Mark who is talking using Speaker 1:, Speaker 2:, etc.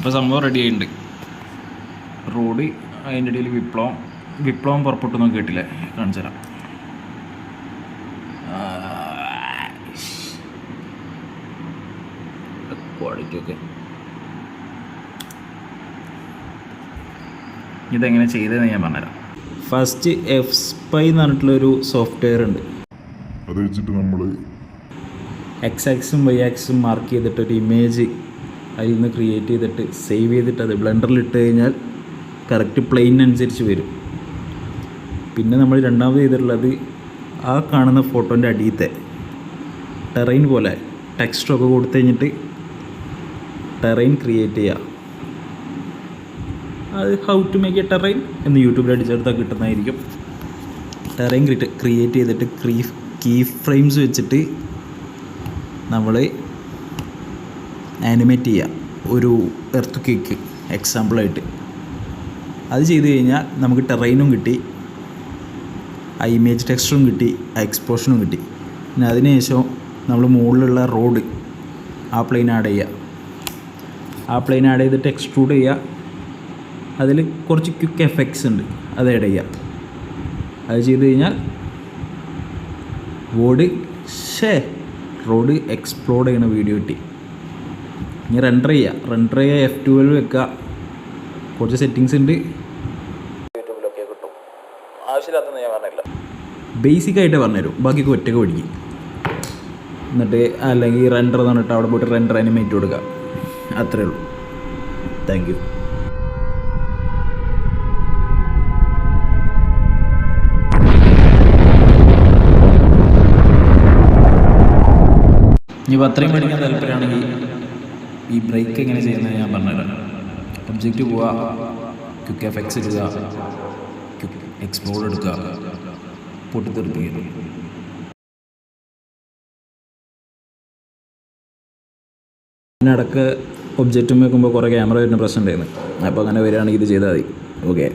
Speaker 1: ഇപ്പോൾ സംഭവം റെഡി ആയിട്ടുണ്ട്. റോഡ് അതിൻ്റെ ഇടയിൽ വിപ്ലവം പുറപ്പെട്ടൊന്നും കേട്ടില്ലേ, കാണിച്ചു തരാം. ക്വാളിറ്റി ഒക്കെ ഇതെങ്ങനെ ചെയ്തതെന്ന് ഞാൻ പറഞ്ഞുതരാം. ഫസ്റ്റ് FSpy എന്ന് പറഞ്ഞിട്ടുള്ളൊരു സോഫ്റ്റ്വെയർ ഉണ്ട്.
Speaker 2: അത് വെച്ചിട്ട് നമ്മൾ
Speaker 1: X-ആക്സും Y-ആക്സും മാർക്ക് ചെയ്തിട്ട് ഒരു ഇമേജ് അതിൽ നിന്ന് ക്രിയേറ്റ് ചെയ്തിട്ട് സേവ് ചെയ്തിട്ട് അത് ബ്ലെൻഡറിൽ ഇട്ട് കഴിഞ്ഞാൽ കറക്റ്റ് പ്ലെയിനനുസരിച്ച് വരും. പിന്നെ നമ്മൾ രണ്ടാമത് ചെയ്തിട്ടുള്ളത് ആ കാണുന്ന ഫോട്ടോൻ്റെ അടിയത്തെ ടെറൈൻ പോലെ ടെക്സ്റ്ററൊക്കെ കൊടുത്തു കഴിഞ്ഞിട്ട് ടെറൈൻ ക്രിയേറ്റ് ചെയ്യുക. അത് how to make a terrain എന്ന് യൂട്യൂബിൽ അടിച്ചെടുത്താൽ കിട്ടുന്നതായിരിക്കും. ടെറൈൻ ക്രിയേറ്റ് ചെയ്തിട്ട് കീ ഫ്രെയിംസ് വെച്ചിട്ട് നമ്മൾ ആനിമേറ്റ് ചെയ്യുക ഒരു എർത്ത് ക്വേക്ക് എക്സാമ്പിളായിട്ട്. അത് ചെയ്ത് കഴിഞ്ഞാൽ നമുക്ക് ടെറൈനും കിട്ടി, ആ ഇമേജ് ടെക്സ്ചറും കിട്ടി, ആ എക്സ്പോഷനും കിട്ടി. പിന്നെ അതിനുശേഷം നമ്മൾ മുകളിലുള്ള റോഡ് ആ പ്ലെയിൻ ആഡ് ചെയ്യുക. ആ പ്ലെയിൻ ആഡ് ചെയ്തിട്ട് എക്സ്ട്രൂഡ് ചെയ്യുക. അതിൽ കുറച്ച് ക്വിക്ക് എഫക്ട്സ് ഉണ്ട്, അത് ആഡ് ചെയ്യുക. അത് ചെയ്ത് കഴിഞ്ഞാൽ റോഡ് എക്സ്പ്ലോഡ് ചെയ്യുന്ന വീഡിയോ കിട്ടി. ഇനി റെൻഡർ ചെയ്യുക F12 വെക്കുക. കുറച്ച് സെറ്റിങ്സ് ഉണ്ട്, യൂട്യൂബിലൊക്കെ കിട്ടും. ആവശ്യമില്ലാത്തൊന്നും ഞാൻ പറഞ്ഞില്ല, ബേസിക്കായിട്ട് പറഞ്ഞുതരും. ബാക്കിയൊക്കെ ഒറ്റയ്ക്ക് പഠിക്കും. എന്നിട്ട് അല്ലെങ്കിൽ റെൻഡർ എന്ന് പറഞ്ഞിട്ട് അവിടെ പോയിട്ട് റെൻഡർ അനിമേറ്റ് കൊടുക്കുക. അത്രയേ ഉള്ളൂ. Thank you. ഇനി അത്രയും പഠിക്കാൻ താല്പര്യമാണെങ്കിൽ ഈ ബ്രേക്ക് എങ്ങനെ ചെയ്യുന്നത് ഞാൻ പറഞ്ഞുതരാം. ഒബ്ജക്റ്റ് പോവുക, ക്വിക്ക് എഫക്ട്സ് ഇടുക, ക്വിക്ക് എക്സ്പ്ലോഡ് എടുക്കുക, പൊട്ടിത്തെറിപ്പിക്കുക. ഇതിനിടക്ക് ഒബ്ജക്റ്റും വെക്കുമ്പോൾ കുറേ ക്യാമറ വരുന്ന പ്രശ്നം ഉണ്ടായിരുന്നു. അപ്പോൾ അങ്ങനെ വരികയാണെങ്കിൽ ഇത് ചെയ്താൽ മതി. ഓക്കെ.